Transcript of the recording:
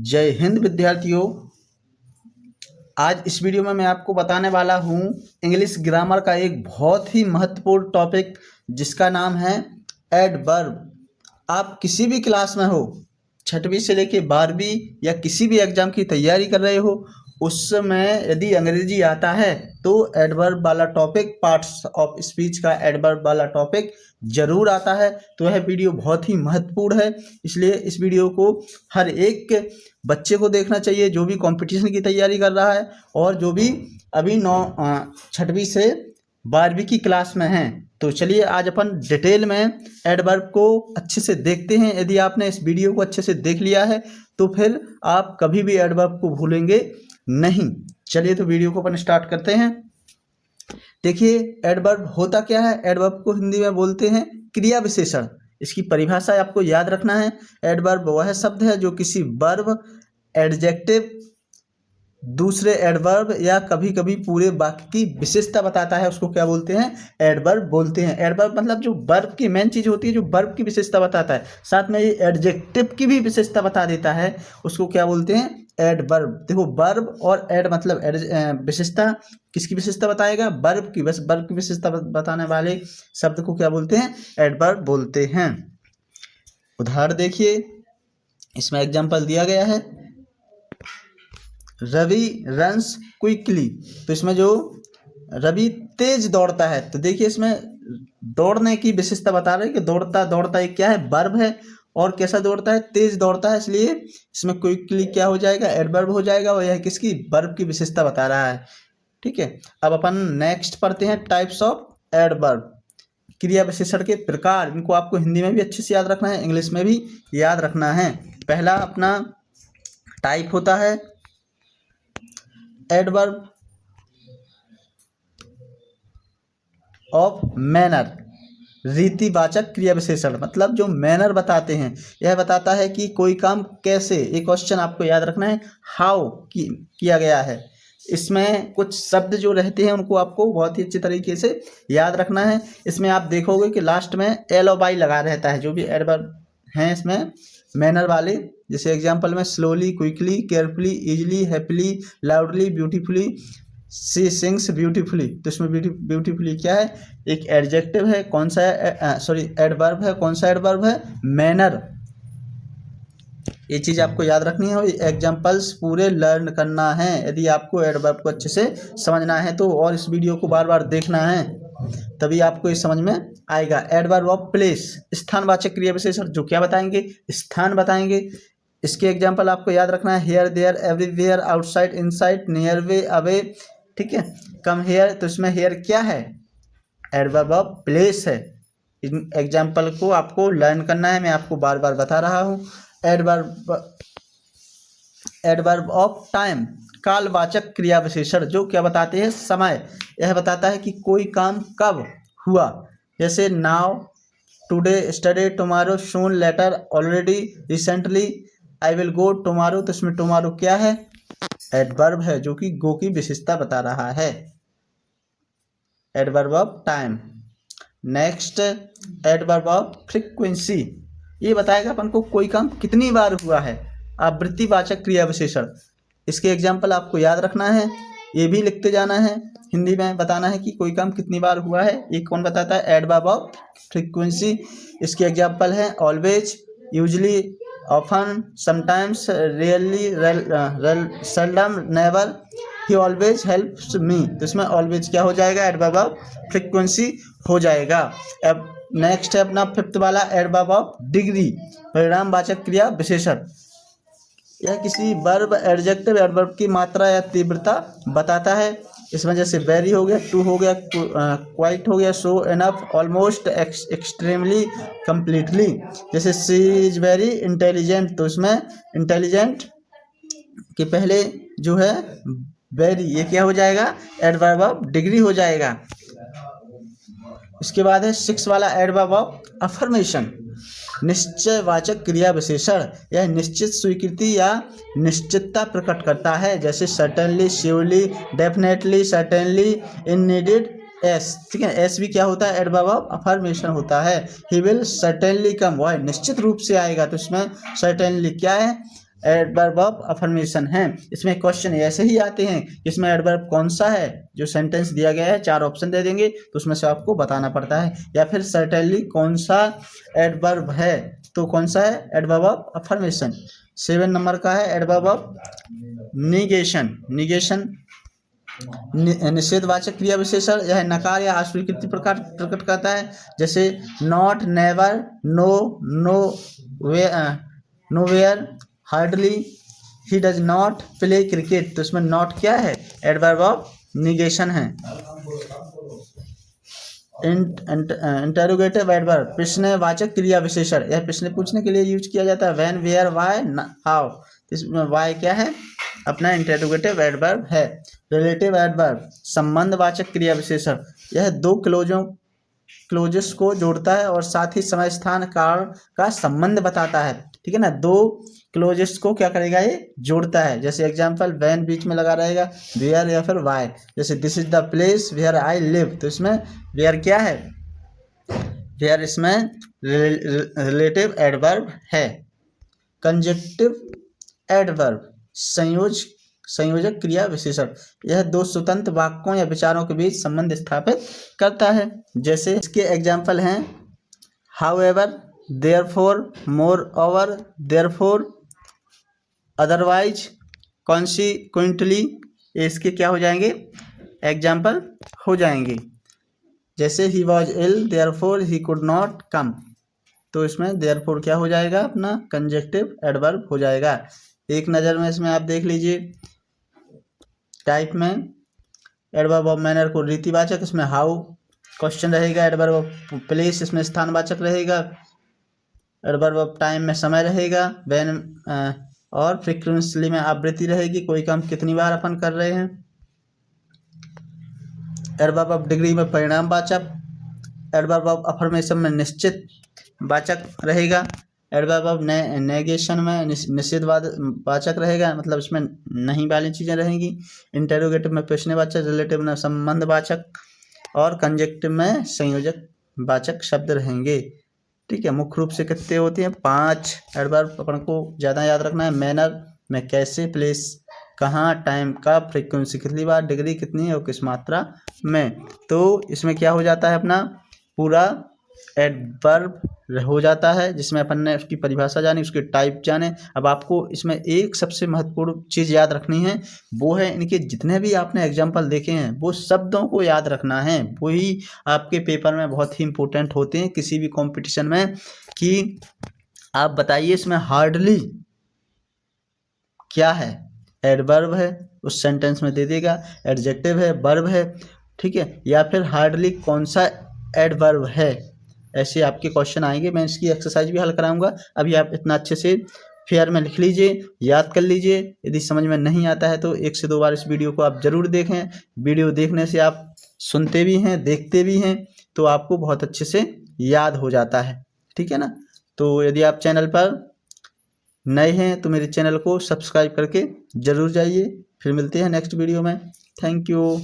जय हिंद विद्यार्थियों। आज इस वीडियो में मैं आपको बताने वाला हूँ इंग्लिश ग्रामर का एक बहुत ही महत्वपूर्ण टॉपिक जिसका नाम है एडवर्ब। आप किसी भी क्लास में हो, 6वीं से लेके 12वीं या किसी भी एग्ज़ाम की तैयारी कर रहे हो, उस समय यदि अंग्रेजी आता है तो एडवर्ब वाला टॉपिक, पार्ट्स ऑफ स्पीच का एडवर्ब वाला टॉपिक ज़रूर आता है। तो यह वीडियो बहुत ही महत्वपूर्ण है, इसलिए इस वीडियो को हर एक बच्चे को देखना चाहिए जो भी कंपटीशन की तैयारी कर रहा है और जो भी अभी 6वीं से 12वीं की क्लास में हैं। तो चलिए आज अपन डिटेल में एडवर्ब को अच्छे से देखते हैं। यदि आपने इस वीडियो को अच्छे से देख लिया है तो फिर आप कभी भी एडवर्ब को भूलेंगे नहीं। चलिए तो वीडियो को अपन स्टार्ट करते हैं। देखिए एडवर्ब होता क्या है। एडवर्ब को हिंदी में बोलते हैं क्रिया विशेषण। इसकी परिभाषा आपको याद रखना है। एडवर्ब वह शब्द है जो किसी वर्ब, एडजेक्टिव, दूसरे एडवर्ब या कभी कभी पूरे वाक्य की विशेषता बताता है, उसको क्या बोलते हैं? एडवर्ब बोलते हैं। एडवर्ब मतलब जो वर्ब की मेन चीज़ होती है, जो वर्ब की विशेषता बताता है, साथ में ये एडजेक्टिव की भी विशेषता बता देता है, उसको क्या बोलते हैं? एडवर्ब। देखो वर्ब और एड मतलब विशेषता, किसकी विशेषता बताएगा? वर्ब की। बस वर्ब की विशेषता बताने वाले शब्द को क्या बोलते हैं? एडवर्ब बोलते हैं। उदाहरण देखिए, इसमें एग्जाम्पल दिया गया है, रवि रन्स क्विकली। तो इसमें जो रवि तेज दौड़ता है, तो देखिए इसमें दौड़ने की विशेषता बता रहे हैं कि दौड़ता एक क्या है? वर्ब है। और कैसा दौड़ता है? तेज दौड़ता है, इसलिए इसमें क्विकली क्या हो जाएगा? एडवर्ब हो जाएगा। और यह किसकी? वर्ब की विशेषता बता रहा है। ठीक है, अब अपन नेक्स्ट पढ़ते हैं टाइप्स ऑफ एडवर्ब। क्रिया विशेषण के प्रकार, इनको आपको हिंदी में भी अच्छे से याद रखना है, इंग्लिश में भी याद रखना है। पहला अपना टाइप होता है एडवर्ब ऑफ मैनर, रीतिवाचक क्रिया विशेषण। मतलब जो मैनर बताते हैं, यह बताता है कि कोई काम कैसे, एक क्वेश्चन आपको याद रखना है, हाउ किया गया है। इसमें कुछ शब्द जो रहते हैं उनको आपको बहुत ही अच्छे तरीके से याद रखना है। इसमें आप देखोगे कि लास्ट में एल और बाई लगा रहता है, जो भी एडवर्ब हैं इसमें मैनर वाले। जैसे एग्जांपल में slowly, quickly, carefully, easily, happily, loudly, beautifully, she sings beautifully. तो इसमें ब्यूटीफुली क्या है? एक एडजेक्टिव है। कौन सा है? एडवर्ब है। कौन सा एडवर्ब है? मैनर। ये चीज़ आपको याद रखनी है और एग्जाम्पल्स पूरे लर्न करना है। यदि आपको एडवर्ब को अच्छे से समझना है तो और इस वीडियो को बार बार देखना है, तभी आपको ये समझ में आएगा। एडवर्ब ऑफ प्लेस, स्थानवाचक क्रिया विशेषण, जो क्या बताएंगे? स्थान बताएंगे। इसके एग्जाम्पल आपको याद रखना है, here, there, everywhere, outside, inside, near, way, away. ठीक है, कम हेयर, तो इसमें हेयर क्या है? एडवर्ब ऑफ प्लेस है। इन एग्जाम्पल को आपको लर्न करना है, मैं आपको बार बार बता रहा हूँ। एडवर्ब ऑफ टाइम, कालवाचक क्रिया विशेषण, जो क्या बताते हैं? समय। यह बताता है कि कोई काम कब हुआ। जैसे now, today, yesterday, tomorrow, soon, later, already, recently, I will go tomorrow. तो इसमें टुमारो क्या है? एडवर्ब है, जो कि गो की विशेषता बता रहा है। Adverb of time. Next adverb of frequency, ये बताएगा अपन को कोई काम कितनी बार हुआ है। आवृत्तिवाचक क्रिया विशेषण, इसके एग्जाम्पल आपको याद रखना है, ये भी लिखते जाना है, हिंदी में बताना है कि कोई काम कितनी बार हुआ है। ये कौन बताता है? Adverb of frequency. इसके एग्जाम्पल हैं always, usually, often, sometimes, really, seldom, never, ही ऑलवेज हेल्प्स मी। तो इसमें ऑलवेज क्या हो जाएगा? एडवर्ब ऑफ फ्रीक्वेंसी हो जाएगा। अब नेक्स्ट है अपना फिफ्थ वाला एडवर्ब ऑफ डिग्री, परिणामवाचक क्रिया विशेषण। यह किसी वर्ब, एडजेक्टिव, एडवर्ब की मात्रा या तीव्रता बताता है। इसमें जैसे वेरी हो गया, टू हो गया, क्वाइट हो गया, सो, एनफ, ऑलमोस्ट, एक्सट्रीमली, कंप्लीटली। जैसे सी इज वेरी इंटेलिजेंट, तो इसमें इंटेलिजेंट के पहले जो है वेरी, ये क्या हो जाएगा? एडवर्ब ऑफ डिग्री हो जाएगा। इसके बाद है 6 वाला एडवर्ब ऑफ अफर्मेशन, निश्चयवाचक क्रिया विशेषण। यह निश्चित स्वीकृति या निश्चितता प्रकट करता है। जैसे सर्टेनली, श्योरली, डेफिनेटली, सर्टेनली, इन नीडेड, एस। ठीक है, एस भी क्या होता है? एडवर्ब ऑफ अफर्मेशन होता है। ही विल सर्टेनली कम, वह निश्चित रूप से आएगा, तो इसमें सर्टेनली क्या है? एडवर्ब ऑफ अफर्मेशन है। इसमें क्वेश्चन ऐसे ही आते हैं, इसमें एडवर्ब कौन सा है, जो सेंटेंस दिया गया है 4 ऑप्शन दे देंगे तो उसमें से आपको बताना पड़ता है, या फिर सर्टेनली कौन सा एडवर्ब है, तो कौन सा है एडवर्ब ऑफ अफर्मेशन। 7 नंबर का है एडवर्ब ऑफ निगेशन। निगेशन निषेधवाचक क्रिया विशेषण, यह नकार या अस्वीकृति प्रकार प्रकट करता है, जैसे not, never, no, nowhere, hardly, he does not play cricket. तो इसमें नॉट क्या है, एडवर्ब ऑफ निगेशन है। इंटरोगेटिव एडवर्ब प्रश्नवाचक क्रिया विशेषण, यह प्रश्न पूछने के लिए यूज किया जाता है। When, where, why, how. इसमें व्हाई क्या है, अपना इंटरोगेटिव एडवर्ब है। रिलेटिव एडवर्ब संबंधवाचक क्रिया विशेषण, यह 2 क्लोजेस को जोड़ता है और साथ ही समय, स्थान, काल का संबंध बताता है। ठीक है ना, 2 क्लोजेस को क्या करेगा, ये जोड़ता है। जैसे एग्जांपल, व्हेन बीच में लगा रहेगा, वेयर या फिर व्हाई। जैसे this is the place where I live, तो इसमें वेयर क्या है, वेयर इसमें रिलेटिव एडवर्ब है। कंजक्टिव एडवर्ब संयोजक क्रिया विशेषण, यह 2 स्वतंत्र वाक्यों या विचारों के बीच संबंध स्थापित करता है। जैसे इसके एग्जाम्पल हैं however, therefore, moreover, therefore, otherwise, consequently, इसके क्या हो जाएंगे, एग्जाम्पल हो जाएंगे। जैसे he was ill therefore he could not come, तो इसमें देयरफॉर क्या हो जाएगा, अपना कंजक्टिव एडवर्ब हो जाएगा। एक नज़र में इसमें आप देख लीजिए, टाइप में एडवर्ब ऑफ मैनर को रीतिवाचक, इसमें हाउ क्वेश्चन रहेगा। एडवर्ब ऑफ प्लेस इसमें स्थानवाचक रहेगा। एडवर्ब ऑफ टाइम में समय रहेगा। व्हेन और फ्रीक्वेंटली में आवृत्ति रहेगी, कोई काम कितनी बार अपन कर रहे हैं। एडवर्ब ऑफ डिग्री में परिणामवाचक। एडवर्ब ऑफ अफर्मेशन में निश्चित वाचक रहेगा। एडवर्ब ऑफ नेगेशन में निषेधवाचक रहेगा, मतलब इसमें नहीं वाली चीज़ें रहेंगी। इंटरोगेटिव में प्रश्नवाचक, रिलेटिव में संबंधवाचक और कंजक्टिव में संयोजक वाचक शब्द रहेंगे। ठीक है, मुख्य रूप से कितने होते हैं, 5 एडवर्ब अपन को ज़्यादा याद रखना है। मैनर में कैसे, प्लेस कहाँ, टाइम का, फ्रीक्वेंसी कितनी बार, डिग्री कितनी है और किस मात्रा में। तो इसमें क्या हो जाता है, अपना पूरा एडवर्ब हो जाता है, जिसमें अपन ने उसकी परिभाषा जानी, उसके टाइप जाने। अब आपको इसमें एक सबसे महत्वपूर्ण चीज़ याद रखनी है, वो है इनके जितने भी आपने एग्जाम्पल देखे हैं वो शब्दों को याद रखना है। वही आपके पेपर में बहुत ही इंपॉर्टेंट होते हैं किसी भी कंपटीशन में, कि आप बताइए इसमें हार्डली क्या है, एडवर्ब है, उस सेंटेंस में दे देगा। एडजेक्टिव है, वर्ब है, ठीक है, या फिर हार्डली कौन सा एडवर्ब है। ऐसे आपके क्वेश्चन आएंगे, मैं इसकी एक्सरसाइज भी हल कराऊंगा। अभी आप इतना अच्छे से फेयर में लिख लीजिए, याद कर लीजिए। यदि समझ में नहीं आता है तो 1 से 2 बार इस वीडियो को आप ज़रूर देखें। वीडियो देखने से आप सुनते भी हैं, देखते भी हैं, तो आपको बहुत अच्छे से याद हो जाता है। ठीक है ना, तो यदि आप चैनल पर नए हैं तो मेरे चैनल को सब्सक्राइब करके ज़रूर जाइए। फिर मिलते हैं नेक्स्ट वीडियो में। Thank you.